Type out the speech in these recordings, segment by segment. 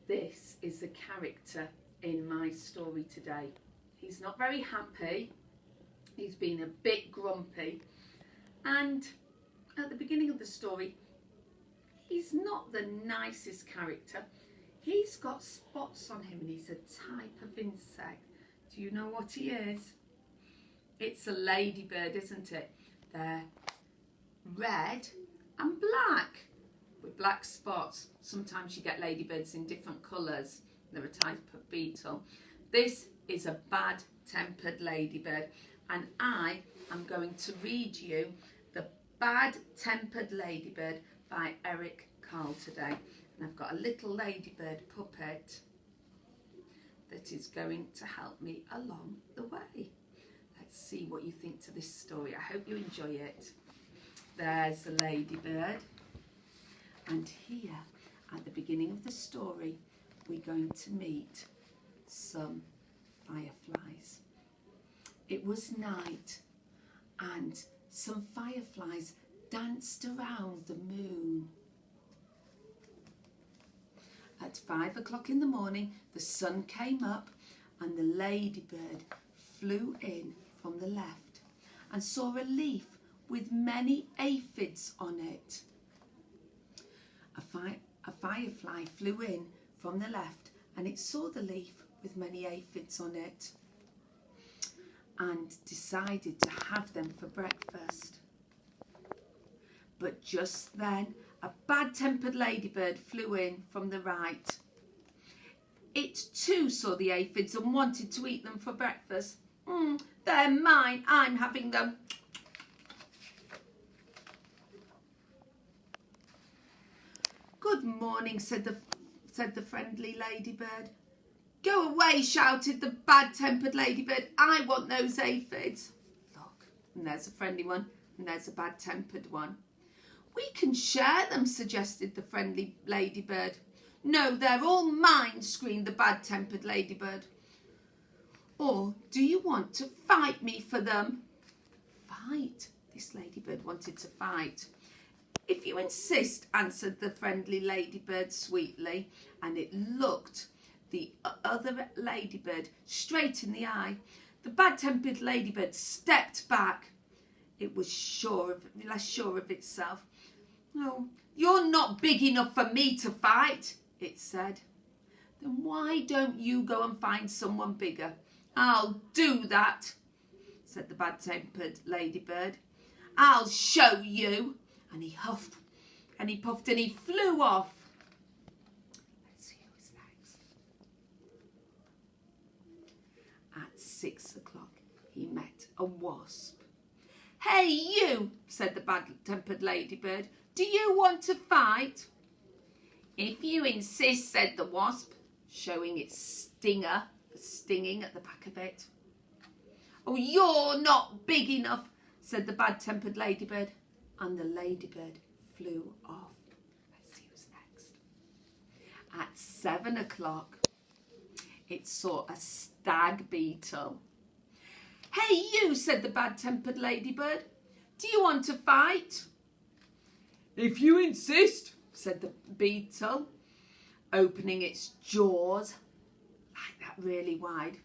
This is the character in my story today. He's not very happy. He's been a bit grumpy. And at the beginning of the story, he's not the nicest character. He's got spots on him and he's a type of insect. Do you know what he is? It's a ladybird, isn't it? They're red and black with black spots. Sometimes you get ladybirds in different colours. They're a type of beetle. This is a bad-tempered ladybird, and I am going to read you The Bad-Tempered Ladybird by Eric Carle today. And I've got a little ladybird puppet that is going to help me along the way. Let's see what you think to this story. I hope you enjoy it. There's the ladybird. And here, at the beginning of the story, we're going to meet some fireflies. It was night, and some fireflies danced around the moon. At 5 o'clock in the morning, the sun came up, and the ladybird flew in from the left and saw a leaf with many aphids on it. A firefly flew in from the left and it saw the leaf with many aphids on it and decided to have them for breakfast. But just then, a bad-tempered ladybird flew in from the right. It too saw the aphids and wanted to eat them for breakfast. They're mine, I'm having them. Good morning, said the friendly ladybird. Go away, shouted the bad-tempered ladybird. I want those aphids. Look, and there's a friendly one, and there's a bad-tempered one. We can share them, suggested the friendly ladybird. No, they're all mine, screamed the bad-tempered ladybird. Or do you want to fight me for them? Fight? This ladybird wanted to fight. If you insist, answered the friendly ladybird sweetly, and it looked the other ladybird straight in the eye. The bad-tempered ladybird stepped back. It was less sure of itself. "Oh, you're not big enough for me to fight," it said. "Then why don't you go and find someone bigger?" "I'll do that," said the bad-tempered ladybird. "I'll show you." And he huffed and he puffed and he flew off. Let's see who's next. At 6 o'clock, he met a wasp. "Hey, you," said the bad-tempered ladybird. "Do you want to fight?" "If you insist," said the wasp, showing its stinger for stinging at the back of it. "Oh, you're not big enough," said the bad-tempered ladybird. And the ladybird flew off. Let's see who's next. At 7 o'clock, it saw a stag beetle. "Hey, you," said the bad-tempered ladybird. "Do you want to fight?" "If you insist," said the beetle, opening its jaws like that really wide.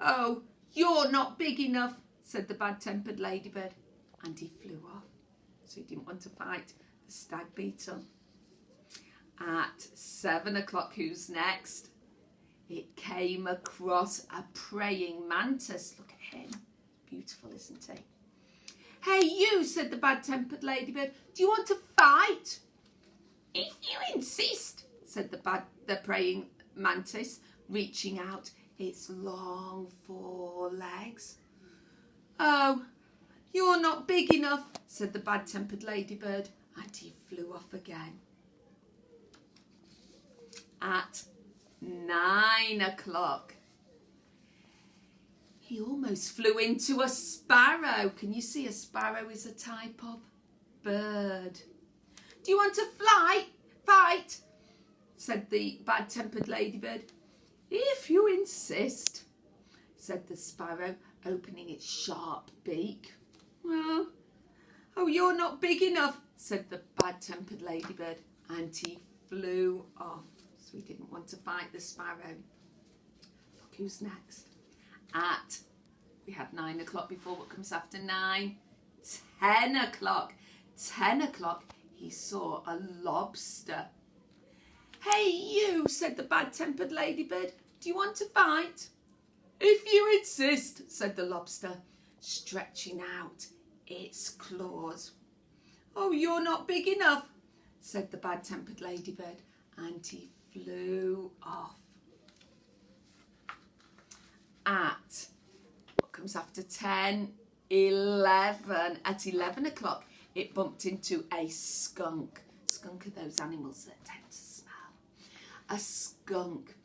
"Oh, you're not big enough," said the bad-tempered ladybird, and he flew off. So he didn't want to fight the stag beetle. At 7 o'clock, who's next? It came across a praying mantis. Look at him. Beautiful, isn't he? "Hey, you," said the bad-tempered ladybird. "Do you want to fight?" "If you insist," said the praying mantis, reaching out its long 4 legs. "Oh, you're not big enough," said the bad-tempered ladybird, and he flew off again. At 9 o'clock, he almost flew into a sparrow. Can you see a sparrow is a type of bird? "Do you want to fight?" said the bad-tempered ladybird. "If you insist," said the sparrow, opening its sharp beak. "Oh, you're not big enough," said the bad-tempered ladybird, and he flew off. So So he didn't want to fight the sparrow. Look who's next. We had 9 o'clock before. What comes after 9? 10 o'clock. 10 o'clock, he saw a lobster. Hey you, said the bad-tempered ladybird. Do you want to fight? If you insist, said the lobster, stretching out its claws. Oh, you're not big enough, said the bad-tempered ladybird, and he flew off. What comes after 10? 11. At 11 o'clock, it bumped into a skunk. Skunk are those animals that tend to smell. A skunk.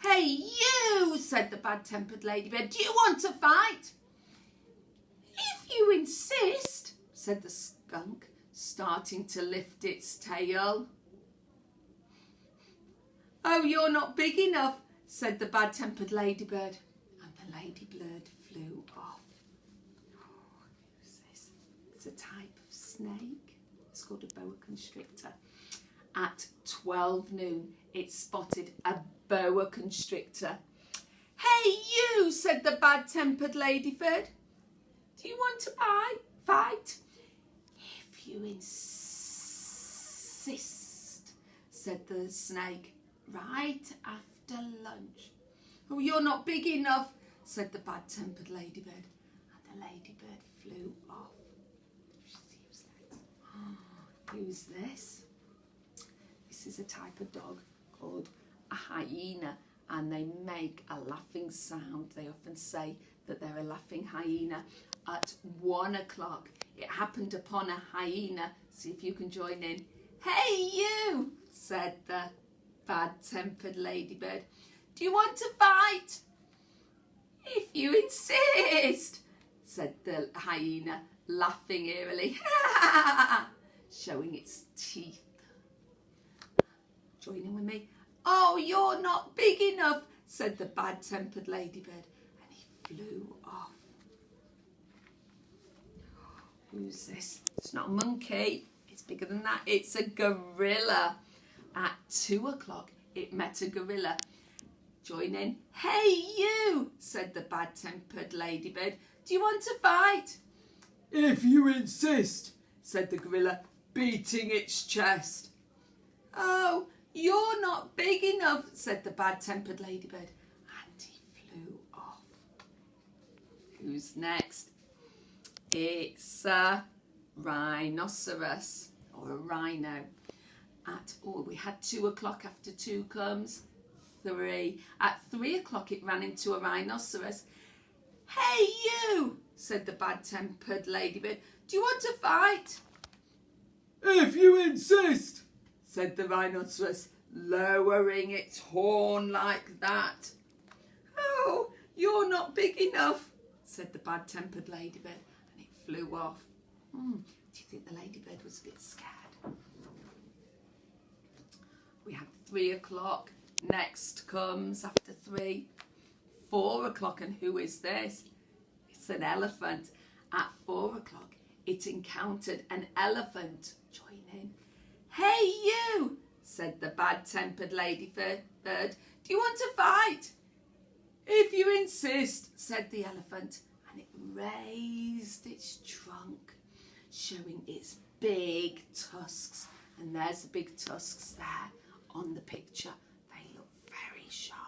Hey you, said the bad-tempered ladybird, do you want to fight? If you insist, said the skunk, starting to lift its tail. Oh, you're not big enough, said the bad-tempered ladybird, and the ladybird flew off. Oh, who's this? It's a type of snake. It's called a boa constrictor. At 12 noon, it spotted a boa constrictor. Hey you, said the bad-tempered ladybird. Do you want to fight? If you insist, said the snake, right after lunch. Oh, you're not big enough, said the bad-tempered ladybird, and the ladybird flew off. Who's this? This is a type of dog called a hyena, and they make a laughing sound. They often say that they're a laughing hyena. At 1 o'clock, it happened upon a hyena. See if you can join in. Hey you, said the bad-tempered ladybird. Do you want to fight? If you insist, said the hyena, laughing eerily, showing its teeth. Join in with me. Oh, you're not big enough, said the bad-tempered ladybird, and he flew off. Who's this? It's not a monkey. It's bigger than that. It's a gorilla. At 2 o'clock, it met a gorilla. Join in. Hey you, said the bad-tempered ladybird. Do you want to fight? If you insist, said the gorilla, beating its chest. Oh, you're not big enough, said the bad-tempered ladybird, and he flew off. Who's next? It's a rhinoceros, or a rhino. We had 2 o'clock. After 2 comes 3. At 3 o'clock, it ran into a rhinoceros. Hey you, said the bad-tempered ladybird. Do you want to fight? If you insist, said the rhinoceros, lowering its horn like that. Oh, you're not big enough, said the bad-tempered ladybird, and it flew off. Do you think the ladybird was a bit scared? We had 3 o'clock. Next comes after 3, 4 o'clock, and who is this? It's an elephant. At 4 o'clock, it encountered an elephant. Join in. Hey you, said the bad-tempered ladybird. Do you want to fight? If you insist, said the elephant, and it raised its trunk, showing its big tusks. And there's the big tusks there on the picture. They look very sharp.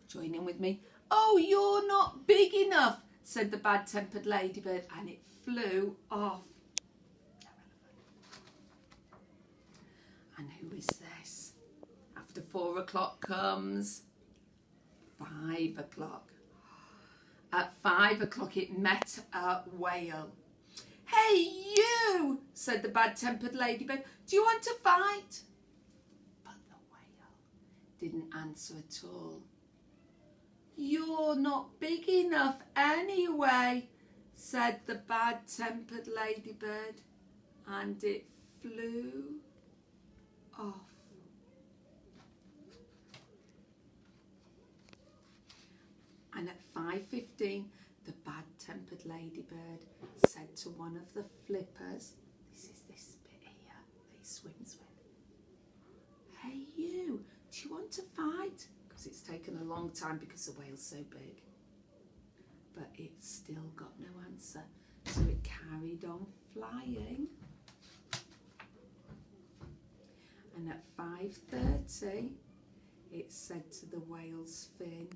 Join in with me. Oh, you're not big enough, said the bad-tempered ladybird, and it flew off. And who is this? After 4 o'clock comes 5 o'clock. At 5 o'clock, it met a whale. Hey you, said the bad-tempered ladybird. Do you want to fight? But the whale didn't answer at all. You're not big enough anyway, said the bad-tempered ladybird, and it flew off. And at 5:15, the bad-tempered ladybird said to one of the flippers, this is this bit here that he swims with, hey you, fight, because it's taken a long time because the whale's so big. But it still got no answer, so it carried on flying. And at 5:30, it said to the whale's fin,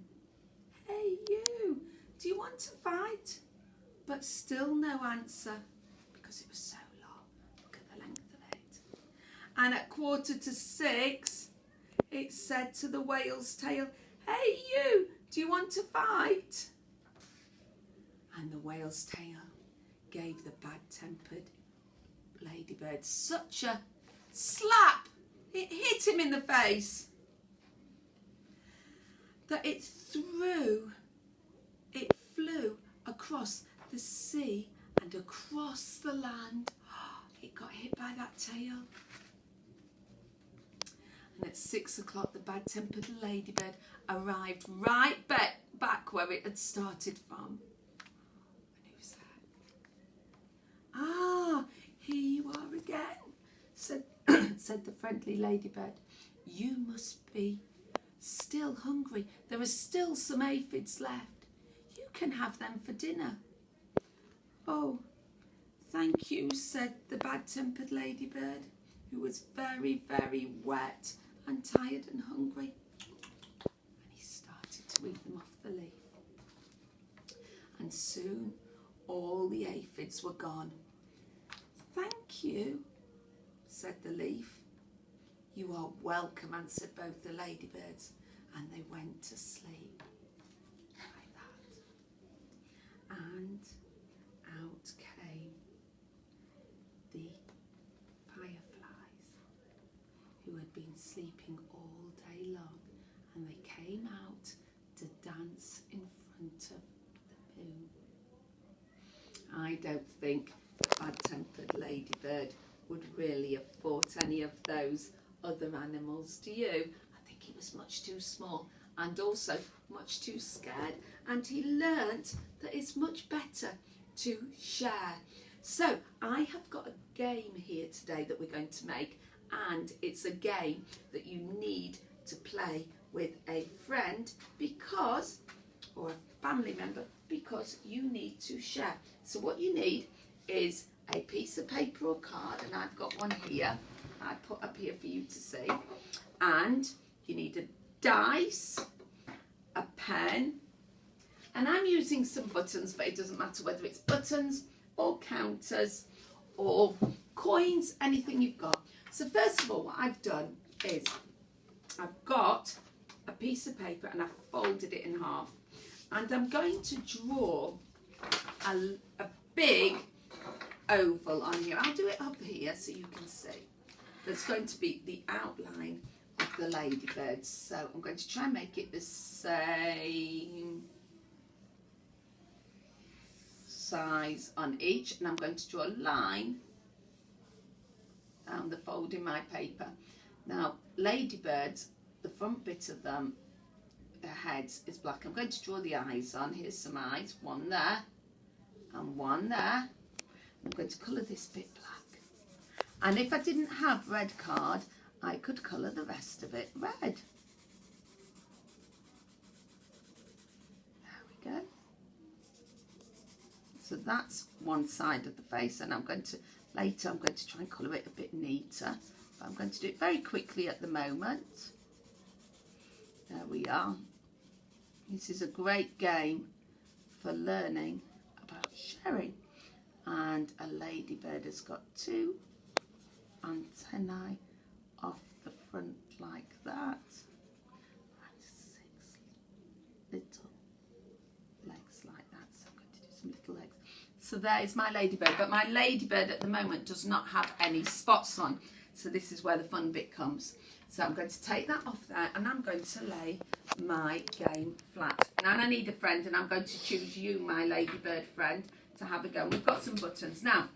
"Hey you, do you want to fight?" But still no answer, because it was so long. Look at the length of it. And at 5:45, it said to the whale's tail, "Hey you, do you want to fight?" And the whale's tail gave the bad-tempered ladybird such a slap, it hit him in the face, that it flew across the sea and across the land. It got hit by that tail. And at 6 o'clock, the bad-tempered ladybird arrived right back where it had started from. And who's that? "Ah, here you are again," said the friendly ladybird. "You must be still hungry. There are still some aphids left. You can have them for dinner." "Oh, thank you," said the bad-tempered ladybird, who was very, very wet and tired and hungry. And he started to eat them off the leaf. And soon all the aphids were gone. "Thank you," said the leaf. "You are welcome," answered both the ladybirds, and they went to sleep like that. And out came the fireflies, who had been sleeping all day long, and they came out to dance in front of the moon. I don't think the bad-tempered ladybird would really have fought any of those other animals, do you? I think he was much too small and also much too scared, and he learnt that it's much better to share. So I have got a game here today that we're going to make, and it's a game that you need to play with a friend or a family member, because you need to share. So what you need is a piece of paper or card, and I've got one here I put up here for you to see, and you need a dice, a pen, and I'm using some buttons, but it doesn't matter whether it's buttons or counters or coins, anything you've got. So first of all, what I've done is I've got a piece of paper and I've folded it in half, and I'm going to draw a big oval on here. I'll do it up here so you can see. There's going to be the outline of the ladybirds. So I'm going to try and make it the same size on each, and I'm going to draw a line down the fold in my paper. Now, ladybirds, the front bit of them, their heads is black. I'm going to draw the eyes on. Here's some eyes, one there and one there. I'm going to colour this bit black. And if I didn't have red card, I could colour the rest of it red. There we go. So that's one side of the face, and later I'm going to try and colour it a bit neater. But I'm going to do it very quickly at the moment. There we are. This is a great game for learning about sharing. And a ladybird has got two antennae off the front like that, and 6 little legs like that. So I'm going to do some little legs. So there is my ladybird, but my ladybird at the moment does not have any spots on. So this is where the fun bit comes. So I'm going to take that off there, and I'm going to lay my game flat. Now I need a friend, and I'm going to choose you, my ladybird friend, to have a go. We've got some buttons. Now,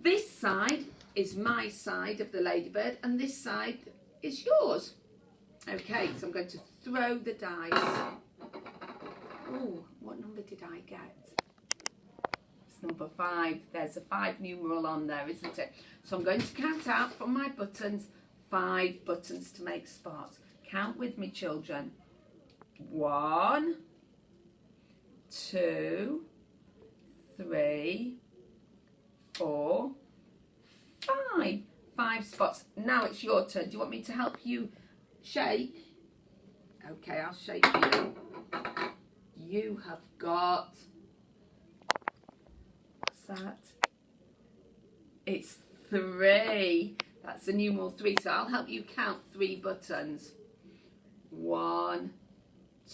this side is my side of the ladybird, and this side is yours. Okay, so I'm going to throw the dice. Oh, what number did I get? It's number 5. There's a 5 numeral on there, isn't it? So I'm going to count out from my buttons 5 buttons to make spots. Count with me, children. 1, 2, 3, 4, 5. 5 spots. Now it's your turn. Do you want me to help you shake? Okay, I'll shake you. You have got... What's that? It's 3. That's the numeral 3. So I'll help you count 3 buttons. 1,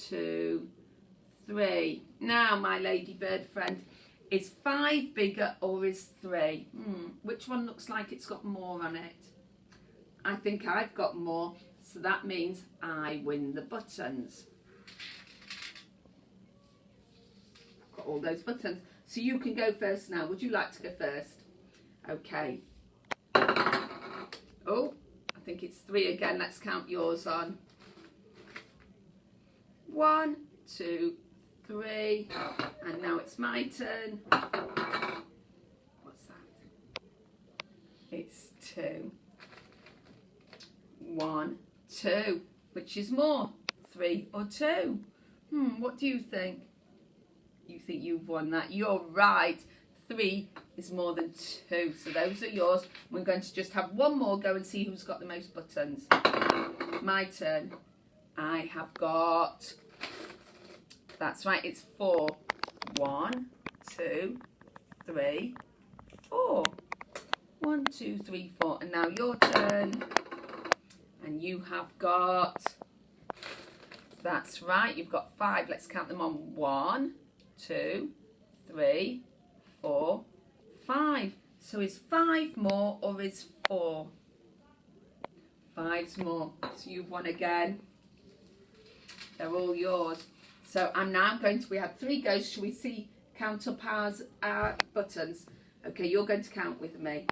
2, 3. Now, my ladybird friend, is 5 bigger or is 3? Which one looks like it's got more on it? I think I've got more, so that means I win the buttons. I've got all those buttons. So you can go first now. Would you like to go first? Okay. Oh, I think it's 3 again. Let's count yours on. 1, 2, 3, and now it's my turn. What's that? It's 2. 1, 2. Which is more? 3 or 2? What do you think? You think you've won that? You're right. 3 is more than 2. So those are yours. We're going to just have one more go and see who's got the most buttons. My turn. I have got... That's right, it's 4. 1, 2, 3, 4. 1, 2, 3, 4. And now your turn. And you have got... That's right, you've got 5. Let's count them on. 1, 2, 3, 4, 5. So is 5 more or is 4? 5's more. So you've won again. They're all yours. So I'm now going to, we had 3 goes. Shall we see, count up our buttons? Okay, you're going to count with me.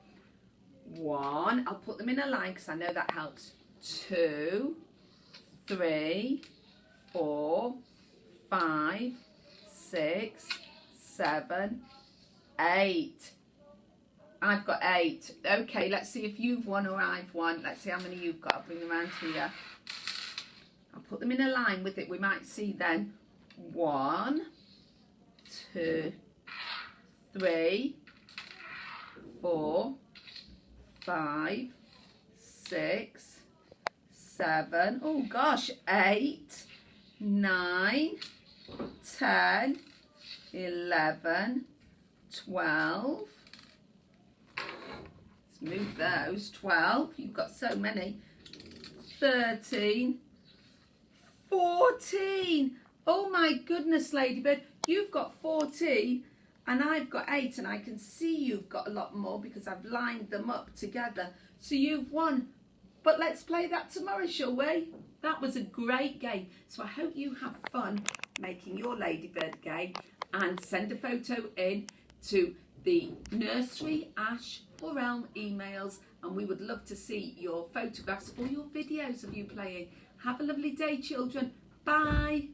1, I'll put them in a line because I know that helps. 2, 3, 4, 5, 6, 7, 8. I've got 8. Okay, let's see if you've won or I've won. Let's see how many you've got. I'll bring them around here. I'll put them in a line with it. We might see then. 1, 2, 3, 4, 5, 6, 7. Oh gosh, 8, 9, 10, 11, 12. Let's move those. 12. You've got so many. 13, 14. Oh my goodness, Ladybird, you've got 14 and I've got 8, and I can see you've got a lot more because I've lined them up together. So you've won. But let's play that tomorrow, shall we? That was a great game. So I hope you have fun making your Ladybird game, and send a photo in to the Nursery, Ash or Elm emails, and we would love to see your photographs or your videos of you playing. Have a lovely day, children. Bye.